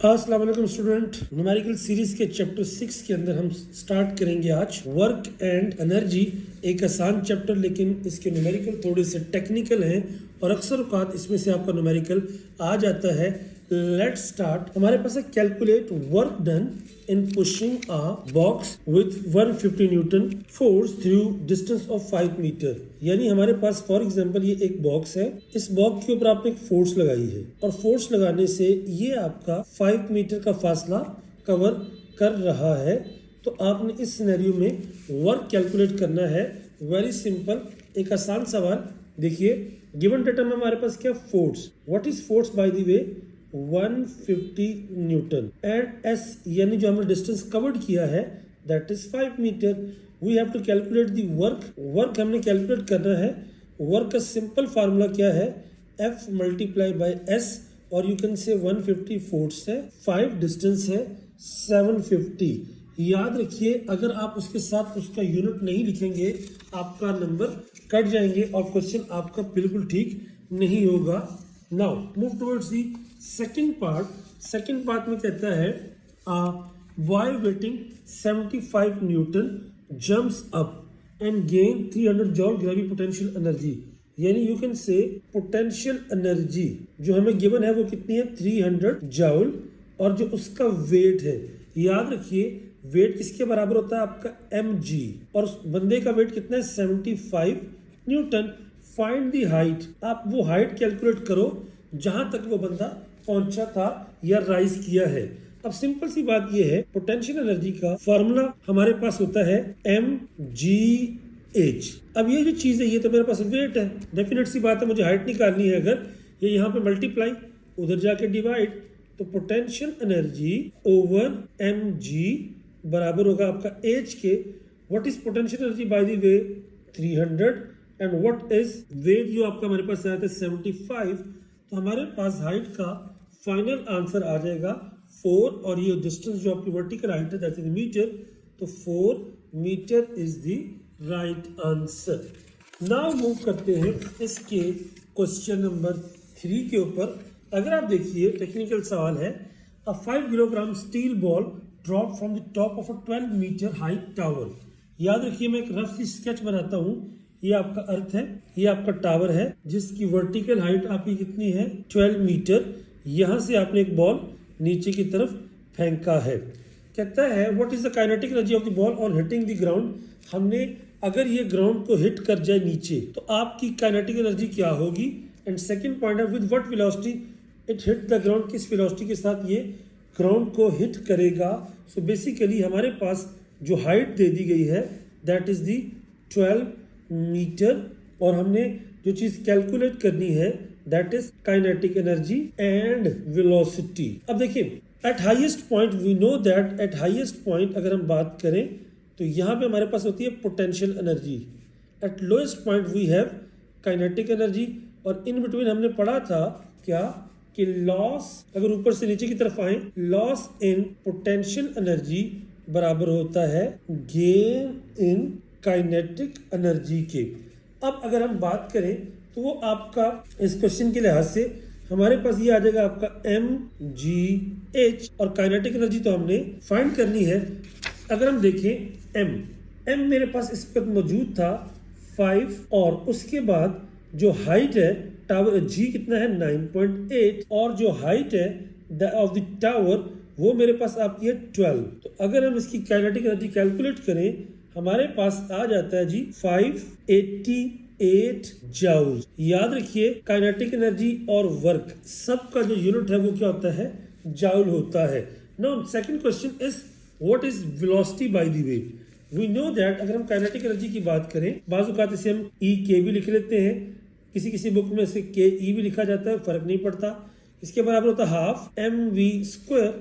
अस्सलाम वालेकुम student. Numerical series के चैप्टर 6 के अंदर हम स्टार्ट करेंगे आज वर्क एंड एनर्जी। एक आसान चैप्टर, लेकिन इसके न्यूमेरिकल थोड़े से टेक्निकल हैं और अक्सर औकात इसमें से आपका न्यूमेरिकल आ जाता है। Let's start. हमारे पास है calculate work done in pushing a box with 150 newton force through distance of 5 metre. यानी हमारे पास फॉर एग्जांपल ये एक बॉक्स है, इस बॉक्स के ऊपर आपने एक फोर्स लगाई है और फोर्स लगाने से ये आपका 5 मीटर का फासला कवर कर रहा है। तो आपने इस सिनेरियो में वर्क कैलकुलेट करना है। वेरी सिंपल, एक आसान सवाल। देखिए गिवन डेटा में हमारे पास क्या force, what is force by the way 150 newton and S यानी जो हमने डिस्टेंस कवर्ड किया है that is 5 metre. We have to calculate the work हमने कैलकुलेट करना है। वर्क का सिंपल फार्मूला क्या है, F मल्टीप्लाई बाय S, और यू कैन से 150 फोर्स है, 5 डिस्टेंस है 750। याद रखिए अगर आप उसके साथ उसका यूनिट नहीं लिखेंगे आपका नंबर कट जाएंगे और क्वेश्चन आपका बिल्कुल ठीक नहीं होगा। Now move towards the second part में कहता है why weighing 75 newton jumps up and gain 300 joule gravity potential energy. यानी you can say potential energy जो हमें गिवन है वो कितनी है 300 जॉल, और जो उसका वेट है याद रखिए वेट किसके बराबर होता है आपका mg, और उस बंदे का वेट कितना है 75 न्यूटन। फाइंड दी हाइट, आप वो हाइट कैलकुलेट करो जहां तक वो बंदा पहुंचा था या राइज किया है। अब सिंपल सी बात ये है, पोटेंशियल एनर्जी का फॉर्मूला हमारे पास होता है mgh। अब ये जो चीज है ये तो मेरे पास वेट है, डेफिनेट सी बात है मुझे हाइट निकालनी है। अगर ये यहाँ पे मल्टीप्लाई उधर जाके डिवाइड, तो पोटेंशियल एनर्जी ओवर mg बराबर होगा आपका h के what is potential energy by the way 300 and what is weight जो आपका हमारे पास आया था 75। तो हमारे पास हाइट का फाइनल आंसर आ जाएगा 4, और ये डिस्टेंस जो आपकी वर्टिकल हाइट है दैट इज मीटर, तो 4 metre is the right answer. Now move करते हैं इसके क्वेश्चन नंबर 3 के ऊपर। अगर आप देखिए टेक्निकल सवाल है, a 5 kilogram steel ball drop from the top of a 12 metre height tower. याद रखिए मैं एक रफ सी स्केच बनाता हूँ। ये आपका अर्थ है, ये आपका टावर है जिसकी वर्टिकल हाइट आपकी कितनी है 12 मीटर। यहां से आपने एक बॉल नीचे की तरफ फेंका है। कहता है what is the kinetic energy of the ball on hitting the ground. हमने अगर ये ग्राउंड को हिट कर जाए नीचे तो आपकी काइनेटिक एनर्जी क्या होगी। एंड सेकंड पॉइंट है with what velocity it hit the ground, किस वेलोसिटी के साथ ये ग्राउंड को हिट करेगा। सो बेसिकली हमारे पास जो हाइट दे दी गई है दैट इज द 12 मीटर, और हमने जो चीज कैलकुलेट करनी है that is kinetic energy and velocity. अब देखिए at highest point we know that at highest point अगर हम बात करें तो यहाँ पे हमारे पास होती है potential energy. At lowest point we have kinetic energy, और इन बिटवीन हमने पढ़ा था क्या कि लॉस, अगर ऊपर से नीचे की तरफ आए, लॉस इन पोटेंशियल एनर्जी बराबर होता है गेन इन काइनेटिक एनर्जी के। अब अगर हम बात करें तो वो आपका इस क्वेश्चन के लिहाज से हमारे पास ये आ जाएगा आपका mgh, और काइनेटिक एनर्जी तो हमने फाइंड करनी है। अगर हम देखें m मेरे पास इस पर मौजूद था 5, और उसके बाद जो हाइट है टावर g कितना है 9.8, और जो हाइट है ऑफ द टावर वो मेरे पास आपकी है 12। तो अगर हम इसकी काइनेटिक एनर्जी कैलकुलेट करें हमारे पास आ जाता है जी 588 जूल। याद रखिए काइनेटिक एनर्जी और वर्क सबका जो यूनिट है वो क्या होता है जूल होता है। Now second question is what is velocity by the way. We know that अगर हम काइनेटिक एनर्जी की बात करें बाज़ औक़ात इसे हम ई के भी लिख लेते हैं, किसी बुक में इसे के ई भी लिखा जाता है, फर्क नहीं पड़ता। इसके बराबर होता है half mv²।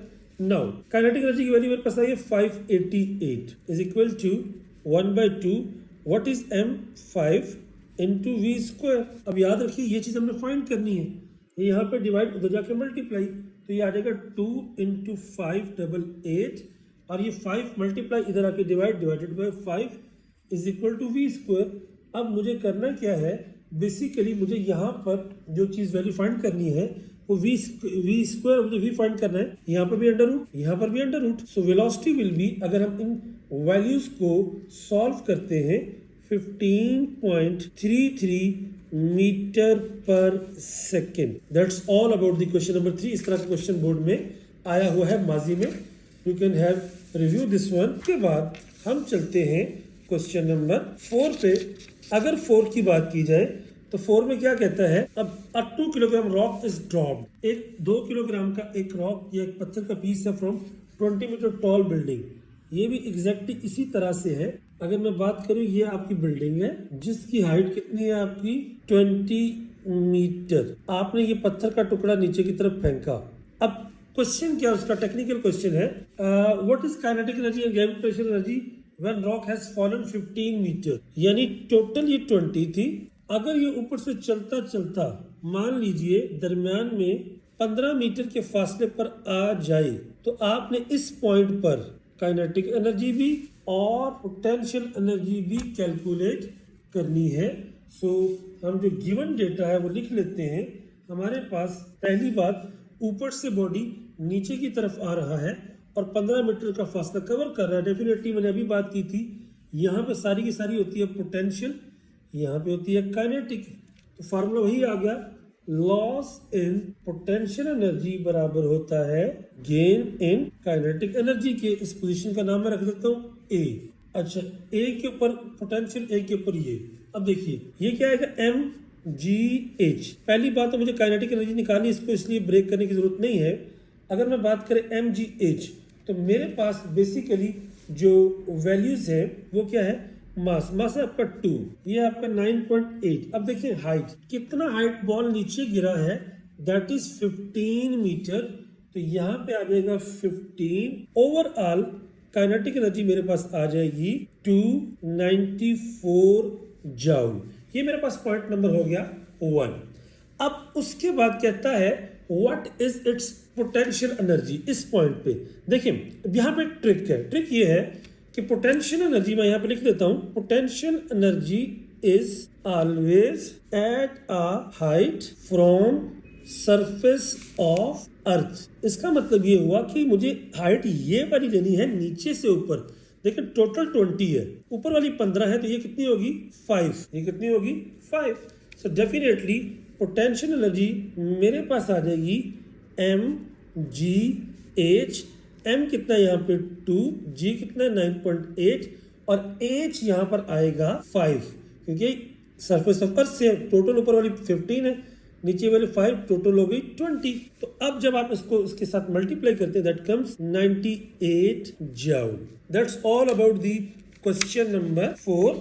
Now kinetic energy की वैल्यू मेरे पास आई है 588 is equal to 1/2 what is m5 into v²। अब याद रखिए ये चीज हमने फाइंड करनी है, ये यहाँ पे डिवाइड उधर जाके मल्टीप्लाई, तो ये आ जाएगा 2 × 588, और ये 5 मल्टीप्लाई इधर आके divided by 5 is equal to v²। अब मुझे करना क्या है, बेसिकली मुझे यहाँ पर जो चीज़ वैल्यू फाइंड करनी है वो v स्क्वायर मुझे v फाइंड करना है, यहाँ पर भी अंडर रूट, यहाँ पर भी under root. So velocity will be, अगर हम इन वैल्यूज को सॉल्व करते हैं, 15.33 मीटर पर second. That's all about the question number 3। इस तरह का क्वेश्चन बोर्ड में आया हुआ है माजी में, you can have review this one. के बाद हम चलते हैं क्वेश्चन नंबर 4 पे। अगर 4 की बात की जाए तो 4 में क्या कहता है, अब 2 किलोग्राम रॉक इज ड्रॉप्ड, एक 2 किलोग्राम का एक रॉक या एक पत्थर का पीस है फ्रॉम 20 मीटर टॉल बिल्डिंग। ये भी एग्जैक्टली इसी तरह से है। अगर मैं बात करूं, ये आपकी बिल्डिंग है जिसकी हाइट कितनी है आपकी 20 मीटर। आपने ये पत्थर का टुकड़ा नीचे की तरफ फेंका। अब क्वेश्चन क्या, उसका टेक्निकल क्वेश्चन है, what is kinetic energy and gravitational energy when rock has fallen 15 metre. यानी टोटल ये 20 थी। अगर ये ऊपर से चलता चलता मान लीजिए दरमियान में 15 मीटर के फासले पर आ जाए, तो आपने इस पॉइंट पर काइनेटिक एनर्जी भी और पोटेंशियल एनर्जी भी कैलकुलेट करनी है। सो हम जो गिवन डेटा है वो लिख लेते हैं। हमारे पास पहली बात, ऊपर से बॉडी नीचे की तरफ आ रहा है और 15 मीटर का फासला कवर कर रहा है। डेफिनेटली मैंने अभी बात की थी, यहाँ पे सारी की सारी होती है पोटेंशियल, यहाँ पे होती है काइनेटिक। तो फार्मूला वही आ गया, लॉस इन पोटेंशियल एनर्जी बराबर होता है गेन इन काइनेटिक एनर्जी के। इस पोजीशन का नाम मैं रख देता हूँ ए। अच्छा, ए के ऊपर पोटेंशियल, ए के ऊपर ये। अब देखिए ये क्या आएगा, mgh। पहली बात तो मुझे काइनेटिक एनर्जी निकालनी, इसको इसलिए ब्रेक करने की जरूरत नहीं है। अगर मैं बात करें mgh, तो मेरे पास बेसिकली जो वैल्यूज है वो क्या है, मास है आपका 2, ये आपका 9.8। अब देखिए हाइट, कितना हाइट बॉल नीचे गिरा है, दैट इज 15 मीटर। तो यहाँ पे आ जाएगा 15। ओवरऑल काइनेटिक एनर्जी मेरे पास आ जाएगी 294 जूल। ये मेरे पास पॉइंट नंबर हो गया 1। अब उसके बाद कहता है what is it's potential energy. इस पॉइंट पे देखिए, यहाँ पे ट्रिक है। ट्रिक ये है कि पोटेंशियल एनर्जी मैं यहाँ पे लिख देता हूं, potential energy is always at a height from surface of earth. इसका मतलब ये हुआ कि मुझे हाइट ये वाली लेनी है नीचे से ऊपर। देखिए टोटल 20 है, ऊपर वाली 15 है, तो ये कितनी होगी 5। ये कितनी होगी 5। सो डेफिनेटली पोटेंशियल एनर्जी मेरे पास आ जाएगी mgh। m कितना है यहाँ पे 2, g कितना है 9.8 और h यहाँ पर आएगा 5, क्योंकि सरफेस ऑफ अर्थ से टोटल ऊपर वाली 15 है, नीचे वाली 5, टोटल हो गई 20। तो अब जब आप इसको इसके साथ मल्टीप्लाई करते हैं, that comes 98 joule. That's all about the question number 4।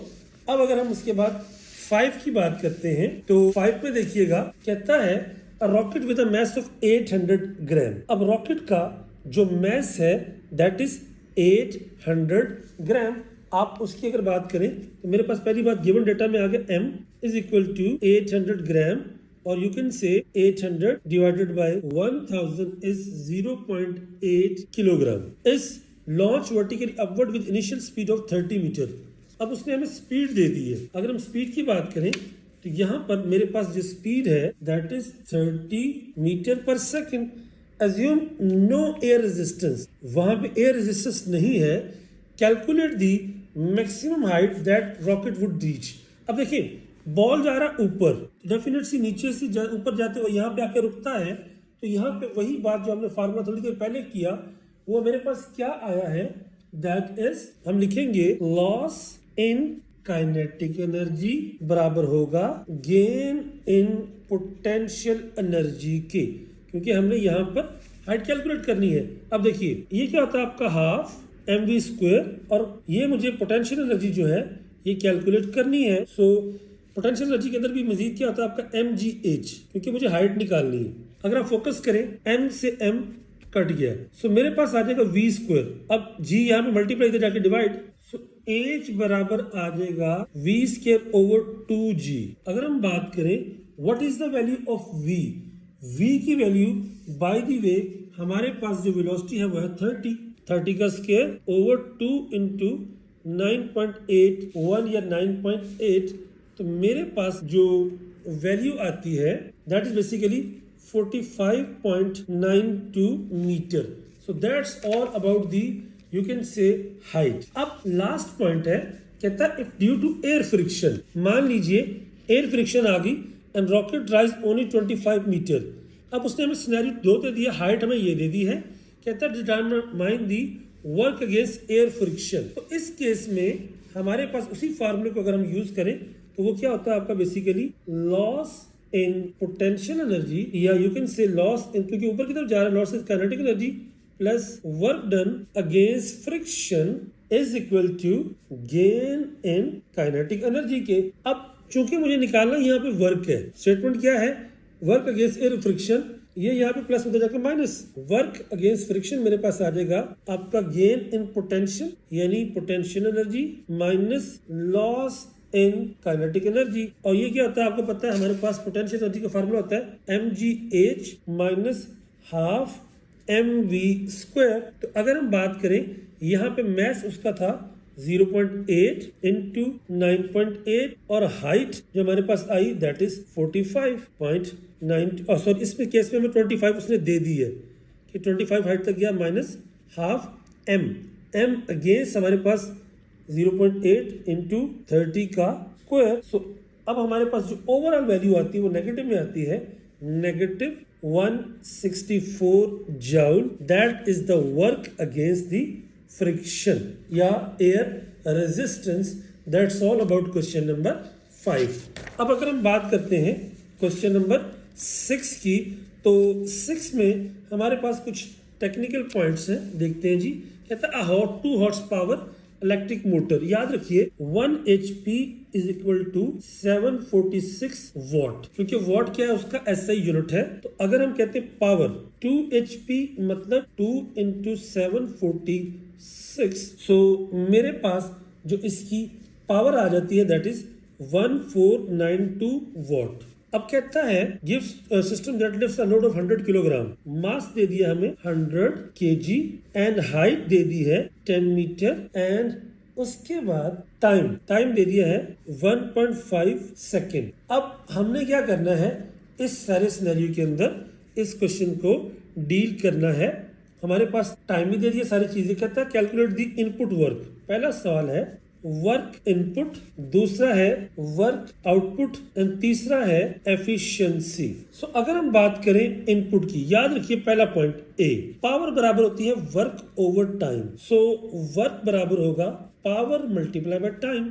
अब अगर हम उसके बाद 5 की बात करते हैं, तो 5 में देखिएगा कहता है rocket with a mass of 800 ग्राम। अब रॉकेट का जो मैस है दैट इज 800 ग्राम। आप उसकी अगर बात करें तो मेरे पास पहली बात गिवन डेटा में आ गया m is equal to 800 gram, और you can say 800 divided by 1000 is 0.8 kilogram. Is launch vertically upward with initial speed of 30 metre. अब उसने हमें स्पीड दे दी है। अगर हम स्पीड की बात करें तो यहाँ पर मेरे पास जो स्पीड है दैट इज 30 मीटर पर second. Assume no air resistance, वहां पे एयर रेजिस्टेंस नहीं है। Calculate the maximum height that rocket would reach. अब देखिए बॉल जा रहा है ऊपर, डेफिनेटली नीचे से ऊपर जाते हुए यहाँ पे आके रुकता है। तो यहाँ पे वही बात जो हमने फार्मूला थोड़ी देर पहले किया, वो मेरे पास क्या आया है, दैट इज हम लिखेंगे लॉस इन काइनेटिक एनर्जी बराबर होगा गेन इन पोटेंशियल एनर्जी के, क्योंकि हमने यहाँ पर हाइट कैलकुलेट करनी है। अब देखिए ये क्या होता है आपका हाफ mv स्क्वायर, और ये मुझे पोटेंशियल एनर्जी जो है ये कैलकुलेट करनी है। सो पोटेंशियल एनर्जी के अंदर भी मजीद क्या होता है आपका mgh, क्योंकि मुझे हाइट निकालनी है। अगर आप फोकस करें m से m कट गया, सो मेरे पास आ जाएगा v स्क्वायर। अब g यहाँ पे मल्टीप्लाई इधर जाके डिवाइड, सो h बराबर आ जाएगा v स्क्वायर ओवर 2g। अगर हम बात करें what is the value of v, v की वैल्यू बाय द वे हमारे पास जो वेलोसिटी है वो है 30 का स्क्वायर ओवर 2 इंटू 9.81 या 9.8। तो मेरे पास जो वैल्यू आती है that is basically 45.92 metre. So that's all about the you can say height. अब लास्ट पॉइंट है, कहता है if due to air friction, मान लीजिए एयर फ्रिक्शन आ गई and rocket rise only 25 metre. अब उसने हमें सिनेरियो 2 दे दिया, हाइट हमें ये दे दी है, कहता है determine the work against air friction. तो इस केस में हमारे पास उसी फार्मूले को अगर हम यूज करें तो वो क्या होता है आपका basically loss in potential energy, या you can say loss in, क्योंकि ऊपर की तरफ जा रहा है, loss in kinetic energy plus work done against friction is equal to gain in kinetic energy के। अब चूंकि मुझे निकालना यहाँ पे वर्क है, स्टेटमेंट क्या है, वर्क अगेंस्ट एयर फ्रिक्शन, ये यहाँ पे प्लस होता जाकर माइनस, वर्क अगेंस्ट फ्रिक्शन मेरे पास आ जाएगा आपका गेन इन पोटेंशियल यानी potential energy minus loss in kinetic energy. और ये क्या होता है आपको पता है, हमारे पास पोटेंशियल एनर्जी का फार्मूला होता है mgh माइनस हाफ mv²। तो अगर हम बात करें यहाँ पे मैस उसका था 0.8 इंटू 9.8 और हाइट जो हमारे पास आई दैट इज 45.9, सॉरी इसमें केस में हमें 25 उसने दे दी है कि 25 हाइट तक गया माइनस हाफ m अगेंस्ट हमारे पास 0.8 इंटू 30 का स्क्वायर। सो अब हमारे पास जो ओवरऑल वैल्यू आती है वो नेगेटिव में आती है, negative 164 joule. That is the work against the friction या air resistance. That's all about question number 5। अब अगर हम बात करते हैं क्वेश्चन नंबर 6 की, तो 6 में हमारे पास कुछ टेक्निकल पॉइंट्स हैं, देखते हैं जी। कहता है 2 हॉर्स पावर इलेक्ट्रिक मोटर, याद रखिए 1 HP is equal to 746 watt, क्योंकि वॉट क्या है उसका SI यूनिट है। तो अगर हम कहते हैं पावर 2 HP मतलब 2 इंटू 746, सो मेरे पास जो इसकी पावर आ जाती है दैट इज 1492 वॉट। अब कहता है gives system that lifts a load of 100 kilogram, mass दे दिया हमें 100 kg एंड हाइट दे दी है 10 मीटर एंड उसके बाद टाइम दे दिया है 1.5 सेकेंड। अब हमने क्या करना है, इस सारे सिनेरियो के अंदर इस क्वेश्चन को डील करना है। हमारे पास टाइम भी दे दिया, सारी चीजें। कहता है कैलकुलेट द इनपुट वर्क। पहला सवाल है वर्क इनपुट, दूसरा है वर्क आउटपुट एंड तीसरा है एफिशिएंसी। सो अगर हम बात करें इनपुट की, याद रखिए पहला पॉइंट ए, पावर बराबर होती है work over time. So work बराबर होगा power multiply by time.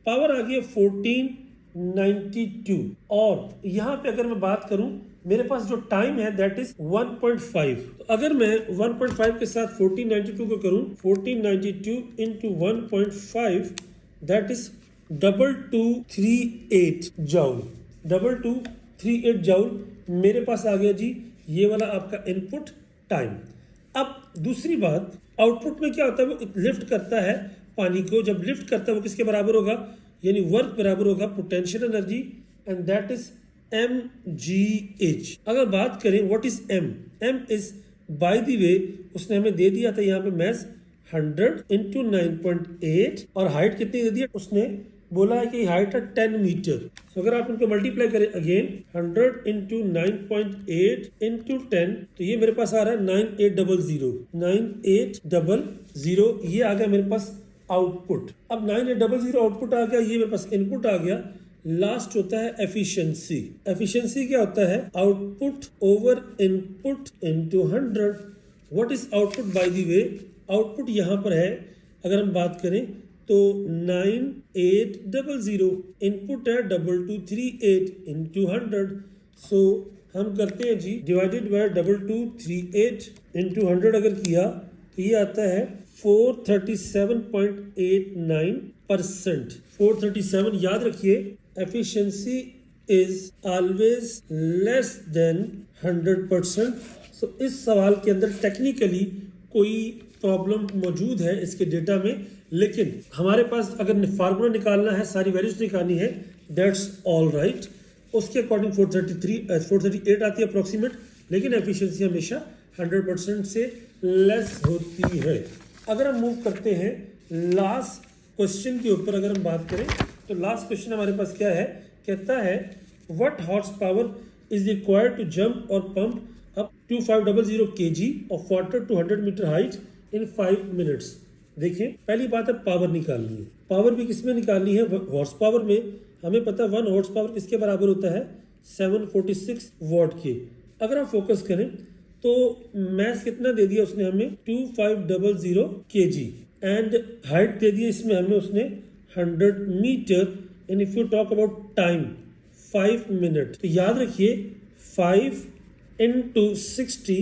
Power आ गई 1492 और यहां पे अगर मैं बात करूं मेरे पास जो टाइम है दैट इज 1.5। तो अगर मैं 1.5 के साथ 1492 को करूं, 1492 into 1.5 that is 2238 joule, 2238 joule मेरे पास आ गया जी, ये वाला आपका इनपुट टाइम। अब दूसरी बात, आउटपुट में क्या होता है, वो लिफ्ट करता है पानी को। जब लिफ्ट करता है वो किसके बराबर होगा, यानी वर्क बराबर होगा potential energy and that is mgh। अगर बात करें what is m is by the वे उसने हमें दे दिया था यहाँ पे मैस 100 इंटू 9.8 और हाइट कितनी दे दी है, उसने बोला है कि हाइट है 10 मीटर। तो अगर आप इनको मल्टीप्लाई करें अगेन 100 इंटू 9.8 इंटू 10 तो ये मेरे पास आ रहा है 9800 ये आ गया मेरे पास आउटपुट। अब 9800 आउटपुट आ गया, ये मेरे पास इनपुट आ गया। लास्ट होता है एफिशिएंसी। एफिशिएंसी क्या होता है, output over input into 100। What is output by the way, output यहाँ पर है अगर हम बात करें तो 9800, इनपुट है 2238 इंटू 100। सो हम करते हैं जी डिवाइडेड बाय 2238 इंटू 100 अगर किया तो ये आता है 437.89%। 437 याद रखिए, efficiency is always less than 100%। सो इस सवाल के अंदर टेक्निकली कोई प्रॉब्लम मौजूद है इसके डेटा में, लेकिन हमारे पास अगर फार्मूला निकालना है, सारी वैल्यूज निकालनी है, दैट्स ऑल राइट। उसके अकॉर्डिंग 438 आती है अप्रोक्सीमेट, लेकिन एफिशिएंसी हमेशा 100% से लेस होती है। अगर हम मूव करते हैं लास्ट क्वेश्चन के ऊपर, अगर हम बात करें तो लास्ट क्वेश्चन हमारे पास क्या है, कहता है what horse power is required to jump or pump up 2500 kg of water to 100 meter height in 5 minutes. देखिए पहली बात है पावर निकालनी है. पावर भी किसमें निकालनी है? हॉर्स पावर में. हमें पता है 1 हॉर्स पावर किसके बराबर होता है? 746 वॉट के. अगर आप फोकस करें तो मैस कितना दे दिया उसने हमें? 2500 kg एंड हाइट दे दी इसमें हमें उसने 100 metre. And if you talk about time 5 minute, तो याद रखिए 5 into 60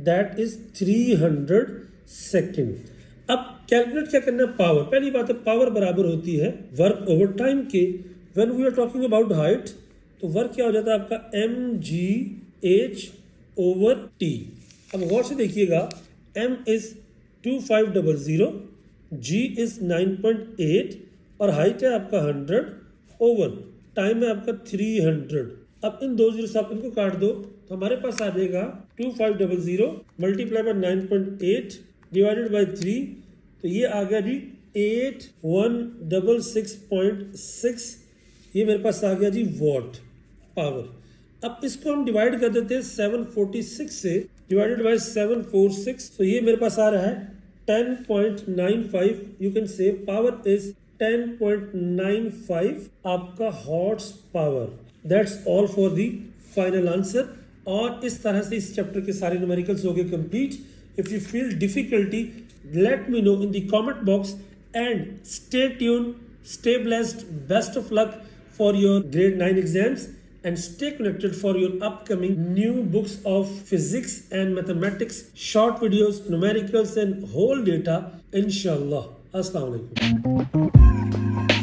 दैट इज 300 सेकेंड. अब कैलकुलेट क्या करना है? पावर. पहली बात है पावर बराबर होती है वर्क ओवर टाइम के. When we are talking about height तो वर्क क्या हो जाता है आपका? mgh over t. अब गौर से देखिएगा m इज 2500, g इज 9.8 और हाइट है आपका 100 ओवर टाइम है आपका 300. अब इन दो जीरो से आप इनको काट दो तो हमारे पास आ जाएगा 2500 मल्टीप्लाई बाय 9.8 डिवाइडेड बाय 3. तो ये आ गया जी 8166.6. ये मेरे पास आ गया जी वॉट पावर. अब इसको हम डिवाइड कर देते हैं 746 से. डिवाइडेड बाय 746, तो ये मेरे पास आ रहा है 10.95. यू कैन से पावर इज 10.95 आपका horse power. That's all for the final answer. और इस तरह से इस चैप्टर के सारे न्यूमेरिकल्स हो गए complete. If you feel difficulty let me know in the comment box and stay tuned, stay blessed, best of luck for your grade 9 exams and stay connected for your upcoming new books of physics and mathematics, short videos, numericals and whole data inshallah. Assalamu alaikum.